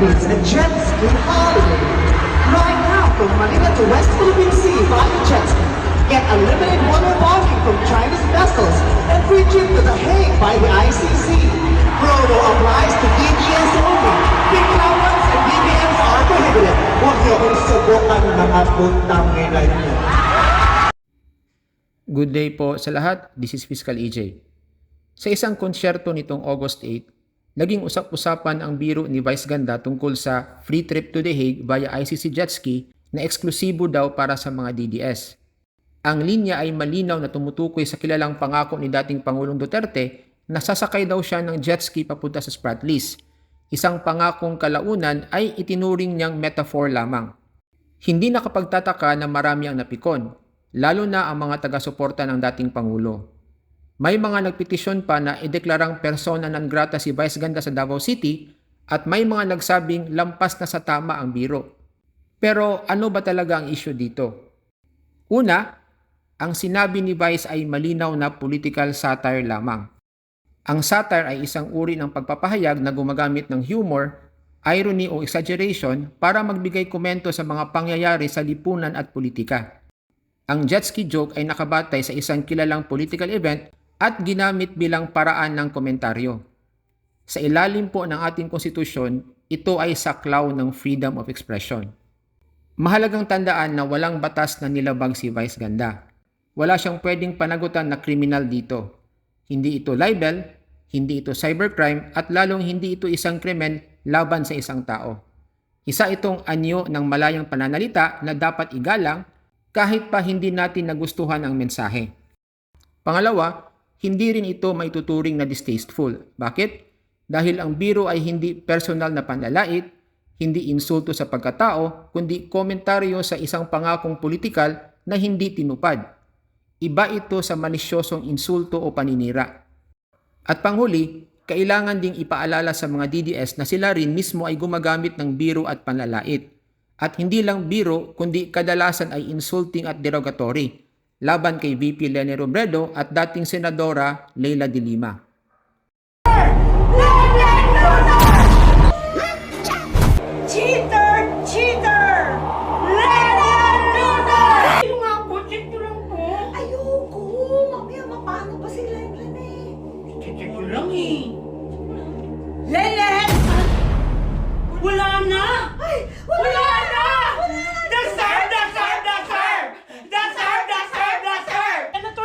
Philippines, a jet ski holiday. Right now, from Manila to West Philippine Sea via jet ski. Get unlimited water bonding from Chinese vessels and free trip to The Hague by the ICC. Promo applies to DBS only. Big allowance and BBMs are prohibited. Huwag niyo kong subukan mga putang ina niyo. Good day po sa lahat. This is Fiscal EJ. Sa isang konsyerto nitong August 8, naging usap-usapan ang biro ni Vice Ganda tungkol sa free trip to The Hague via ICC jet ski na eksklusibo daw para sa mga DDS. Ang linya ay malinaw na tumutukoy sa kilalang pangako ni dating Pangulong Duterte na sasakay daw siya ng jet ski papunta sa Spratlys. Isang pangakong kalaunan ay itinuring niyang metaphor lamang. Hindi nakapagtataka na marami ang napikon, lalo na ang mga taga-suporta ng dating Pangulo. May mga nagpetisyon pa na ideklarang persona non grata si Vice Ganda sa Davao City at may mga nagsabing lampas na sa tama ang biro. Pero ano ba talaga ang issue dito? Una, ang sinabi ni Vice ay malinaw na political satire lamang. Ang satire ay isang uri ng pagpapahayag na gumagamit ng humor, irony o exaggeration para magbigay komento sa mga pangyayari sa lipunan at politika. Ang jet ski joke ay nakabatay sa isang kilalang political event at ginamit bilang paraan ng komentaryo. Sa ilalim po ng ating konstitusyon, ito ay saklaw ng freedom of expression. Mahalagang tandaan na walang batas na nilabag si Vice Ganda. Wala siyang pwedeng panagutan na kriminal dito. Hindi ito libel, hindi ito cybercrime at lalong hindi ito isang krimen laban sa isang tao. Isa itong anyo ng malayang pananalita na dapat igalang kahit pa hindi natin nagustuhan ang mensahe. Pangalawa, hindi rin ito maituturing na distasteful. Bakit? Dahil ang biro ay hindi personal na panlalait, hindi insulto sa pagkatao, kundi komentaryo sa isang pangakong politikal na hindi tinupad. Iba ito sa malisyosong insulto o paninira. At panghuli, kailangan ding ipaalala sa mga DDS na sila rin mismo ay gumagamit ng biro at panlalait. At hindi lang biro, kundi kadalasan ay insulting at derogatory laban kay VP Leni Robredo at dating Senadora Leila de Lima. Cheater! Cheater! Lena Luna! Yung nga po, check ko lang po. Ayoko! Mamaya mapano pa sila yung Lene? Check ko lang eh. Lelet! Wala na! Ay! Wala na! The sir! The sir! The sir! The sir! The sir! The sir!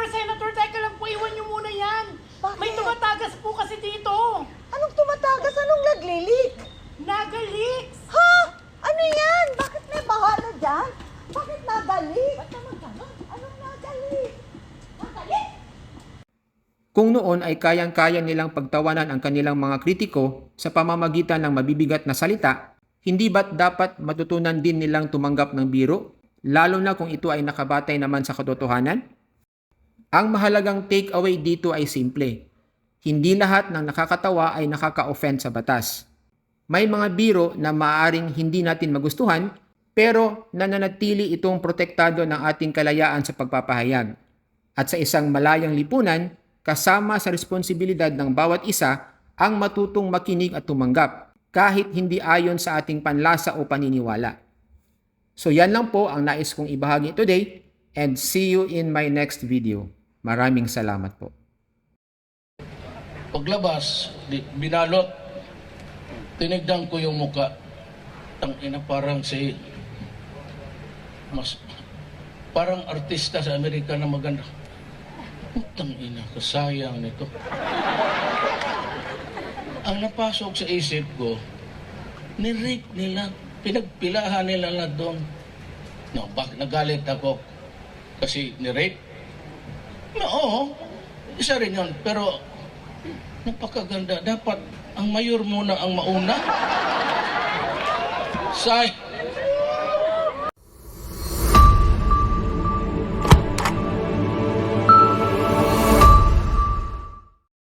Senator, teka lang po, iwan niyo muna yan. Bakit? May tumatagas po kasi dito. Anong tumatagas? Anong naglilik? Nagaliks! Ha? Ano yan? Bakit may bahala dyan? Bakit nagalik? Ba't naman gano'n? Anong nagalik? Nagalik? Kung noon ay kayang-kaya nilang pagtawanan ang kanilang mga kritiko sa pamamagitan ng mabibigat na salita, hindi ba't dapat matutunan din nilang tumanggap ng biro, lalo na kung ito ay nakabatay naman sa katotohanan? Ang mahalagang take-away dito ay simple. Hindi lahat ng nakakatawa ay nakaka-offend sa batas. May mga biro na maaaring hindi natin magustuhan, pero nananatili itong protektado ng ating kalayaan sa pagpapahayag. At sa isang malayang lipunan, kasama sa responsibilidad ng bawat isa ang matutong makinig at tumanggap, kahit hindi ayon sa ating panlasa o paniniwala. So yan lang po ang nais kong ibahagi today, and see you in my next video. Maraming salamat po. Paglabas, binalot, tinignan ko yung muka. Tangina, parang parang artista sa Amerika na maganda. Tangina, kasayang nito. Ang napasok sa isip ko, ni-rape nila, pinagpilahan nila na doon. No, nagalit ako kasi ni-rape. No, oo, isa rin yun, pero napakaganda. Dapat ang mayor muna ang mauna.